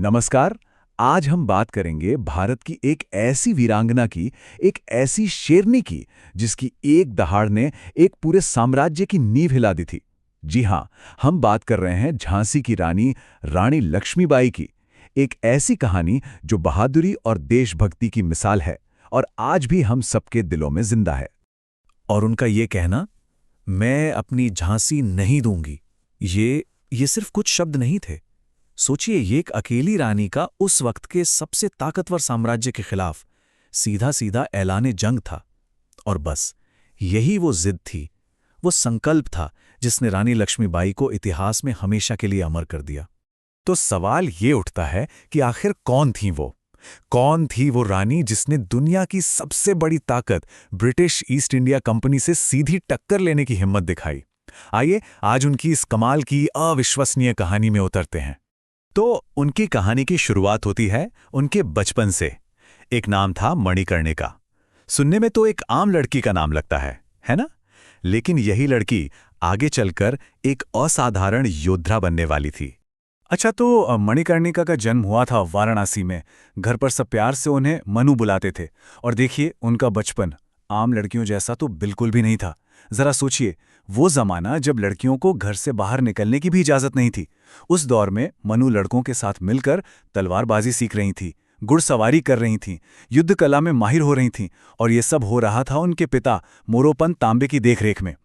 नमस्कार। आज हम बात करेंगे भारत की एक ऐसी वीरांगना की, एक ऐसी शेरनी की, जिसकी एक दहाड़ ने एक पूरे साम्राज्य की नींव हिला दी थी। जी हाँ, हम बात कर रहे हैं झांसी की रानी, रानी लक्ष्मीबाई की। एक ऐसी कहानी जो बहादुरी और देशभक्ति की मिसाल है और आज भी हम सबके दिलों में जिंदा है। और उनका ये कहना, मैं अपनी झांसी नहीं दूंगी, ये सिर्फ कुछ शब्द नहीं थे। सोचिए, ये एक अकेली रानी का उस वक्त के सबसे ताकतवर साम्राज्य के खिलाफ सीधा सीधा ऐलाने जंग था। और बस यही वो जिद थी, वो संकल्प था जिसने रानी लक्ष्मीबाई को इतिहास में हमेशा के लिए अमर कर दिया। तो सवाल ये उठता है कि आखिर कौन थी वो? कौन थी वो रानी जिसने दुनिया की सबसे बड़ी ताकत ब्रिटिश ईस्ट इंडिया कंपनी से सीधी टक्कर लेने की हिम्मत दिखाई? आइए आज उनकी इस कमाल की अविश्वसनीय कहानी में उतरते हैं। तो उनकी कहानी की शुरुआत होती है उनके बचपन से। एक नाम था मणिकर्णिका। सुनने में तो एक आम लड़की का नाम लगता है ना? लेकिन यही लड़की आगे चलकर एक असाधारण योद्धा बनने वाली थी। अच्छा, तो मणिकर्णिका का जन्म हुआ था वाराणसी में। घर पर सब प्यार से उन्हें मनु बुलाते थे। और देखिए, उनका बचपन आम लड़कियों जैसा तो बिल्कुल भी नहीं था। जरा सोचिए, वो जमाना जब लड़कियों को घर से बाहर निकलने की भी इजाजत नहीं थी। उस दौर में मनु लड़कों के साथ मिलकर तलवारबाजी सीख रही थी, घुड़सवारी कर रही थीं, युद्ध कला में माहिर हो रही थीं, और ये सब हो रहा था उनके पिता मोरोपंत तांबे की देखरेख में।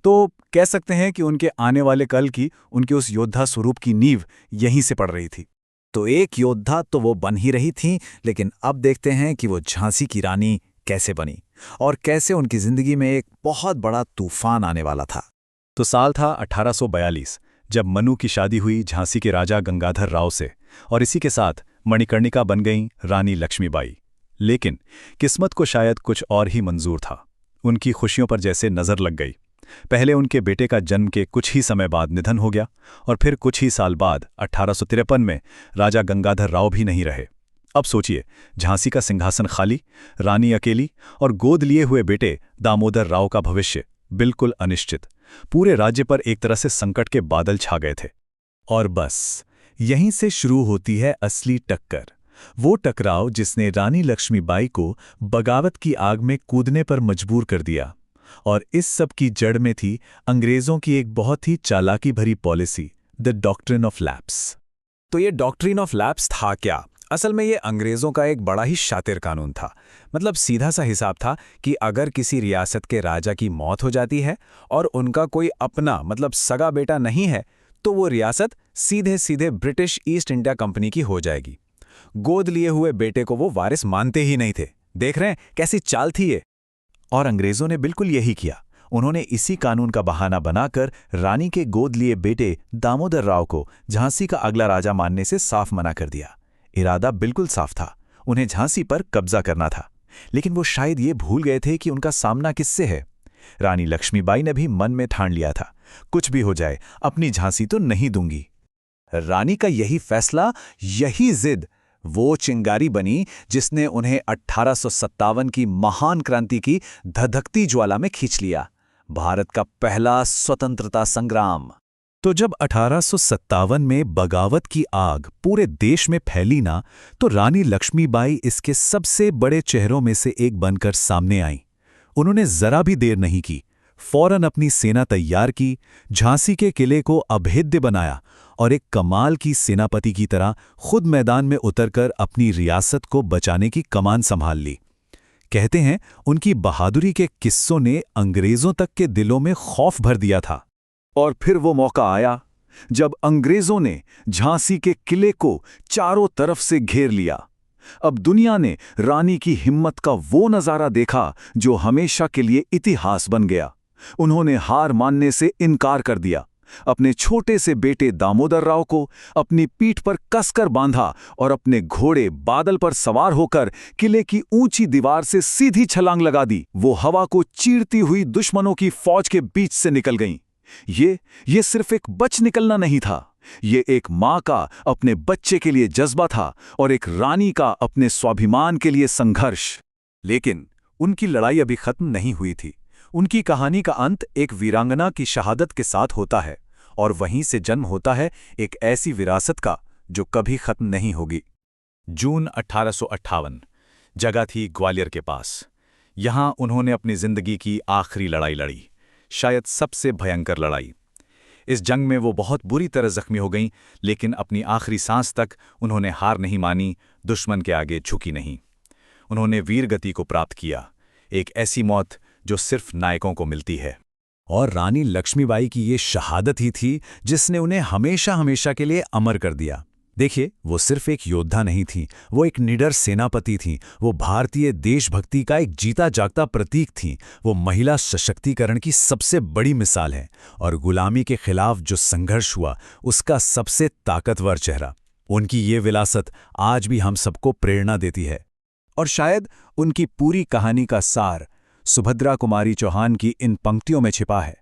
तो कह सकते हैं कि उनके आने वाले कल की, उनके उस योद्धा स्वरूप की नींव यहीं से पड़ रही थी। तो एक योद्धा तो वो बन ही रही थी, लेकिन अब देखते हैं कि वो झांसी की रानी कैसे बनी और कैसे उनकी जिंदगी में एक बहुत बड़ा तूफान आने वाला था। तो साल था 1842, जब मनु की शादी हुई झांसी के राजा गंगाधर राव से, और इसी के साथ मणिकर्णिका बन गईं रानी लक्ष्मीबाई। लेकिन किस्मत को शायद कुछ और ही मंजूर था। उनकी खुशियों पर जैसे नजर लग गई। पहले उनके बेटे का जन्म के कुछ ही समय बाद निधन हो गया, और फिर कुछ ही साल बाद 1853 में राजा गंगाधर राव भी नहीं रहे। अब सोचिए, झांसी का सिंहासन खाली, रानी अकेली, और गोद लिए हुए बेटे दामोदर राव का भविष्य बिल्कुल अनिश्चित। पूरे राज्य पर एक तरह से संकट के बादल छा गए थे। और बस यहीं से शुरू होती है असली टक्कर। वो टकराव जिसने रानी लक्ष्मीबाई को बगावत की आग में कूदने पर मजबूर कर दिया। और इस सब की जड़ में थी अंग्रेजों की एक बहुत ही चालाकी भरी policy, the doctrine of lapse. तो ये डॉक्ट्रिन ऑफ लैप्स था क्या? असल में ये अंग्रेजों का एक बड़ा ही शातिर कानून था। मतलब सीधा सा हिसाब था कि अगर किसी रियासत के राजा की मौत हो जाती है और उनका कोई अपना मतलब सगा बेटा नहीं है, तो वो रियासत सीधे सीधे ब्रिटिश ईस्ट इंडिया कंपनी की हो जाएगी। गोद लिए हुए बेटे को वो वारिस मानते ही नहीं थे। देख रहे हैं कैसी चाल थी ये? और अंग्रेजों ने बिल्कुल यही किया। उन्होंने इसी कानून का बहाना बनाकर रानी के गोद लिए बेटे दामोदर राव को झांसी का अगला राजा मानने से साफ मना कर दिया। इरादा बिल्कुल साफ था, उन्हें झांसी पर कब्जा करना था। लेकिन वो शायद ये भूल गए थे कि उनका सामना किससे है। रानी लक्ष्मीबाई ने भी मन में ठान लिया था, कुछ भी हो जाए अपनी झांसी तो नहीं दूंगी। रानी का यही फैसला, यही जिद वो चिंगारी बनी जिसने उन्हें 1857 की महान क्रांति की धधकती ज्वाला में खींच लिया। भारत का पहला स्वतंत्रता संग्राम। तो जब 1857 में बगावत की आग पूरे देश में फैली ना, तो रानी लक्ष्मीबाई इसके सबसे बड़े चेहरों में से एक बनकर सामने आईं। उन्होंने जरा भी देर नहीं की, फौरन अपनी सेना तैयार की, झांसी के किले को अभेद्य बनाया और एक कमाल की सेनापति की तरह खुद मैदान में उतरकर अपनी रियासत को बचाने की कमान संभाल ली। कहते हैं उनकी बहादुरी के किस्सों ने अंग्रेजों तक के दिलों में खौफ भर दिया था। और फिर वो मौका आया जब अंग्रेजों ने झांसी के किले को चारों तरफ से घेर लिया। अब दुनिया ने रानी की हिम्मत का वो नजारा देखा जो हमेशा के लिए इतिहास बन गया। उन्होंने हार मानने से इनकार कर दिया, अपने छोटे से बेटे दामोदर राव को अपनी पीठ पर कसकर बांधा और अपने घोड़े बादल पर सवार होकर किले की ऊंची दीवार से सीधी छलांग लगा दी। वो हवा को चीरती हुई दुश्मनों की फौज के बीच से निकल गईं। ये सिर्फ एक बच निकलना नहीं था, ये एक माँ का अपने बच्चे के लिए जज्बा था और एक रानी का अपने स्वाभिमान के लिए संघर्ष। लेकिन उनकी लड़ाई अभी खत्म नहीं हुई थी। उनकी कहानी का अंत एक वीरांगना की शहादत के साथ होता है, और वहीं से जन्म होता है एक ऐसी विरासत का जो कभी खत्म नहीं होगी। जून 1858। जगह थी ग्वालियर के पास। यहां उन्होंने अपनी जिंदगी की आखिरी लड़ाई लड़ी, शायद सबसे भयंकर लड़ाई। इस जंग में वो बहुत बुरी तरह जख्मी हो गईं, लेकिन अपनी आखिरी सांस तक उन्होंने हार नहीं मानी, दुश्मन के आगे झुकी नहीं। उन्होंने वीर गति को प्राप्त किया, एक ऐसी मौत जो सिर्फ नायकों को मिलती है। और रानी लक्ष्मीबाई की ये शहादत ही थी जिसने उन्हें हमेशा हमेशा के लिए अमर कर दिया। देखिए, वो सिर्फ एक योद्धा नहीं थी, वो एक निडर सेनापति थी, वो भारतीय देशभक्ति का एक जीता जागता प्रतीक थी, वो महिला सशक्तिकरण की सबसे बड़ी मिसाल है और गुलामी के खिलाफ जो संघर्ष हुआ उसका सबसे ताकतवर चेहरा। उनकी ये विरासत आज भी हम सबको प्रेरणा देती है। और शायद उनकी पूरी कहानी का सार सुभद्रा कुमारी चौहान की इन पंक्तियों में छिपा है।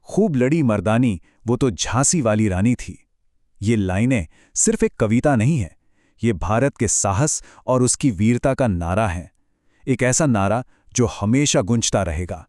खूब लड़ी मर्दानी, वो तो झांसी वाली रानी थी। ये लाइनें सिर्फ एक कविता नहीं है, ये भारत के साहस और उसकी वीरता का नारा है, एक ऐसा नारा जो हमेशा गूंजता रहेगा।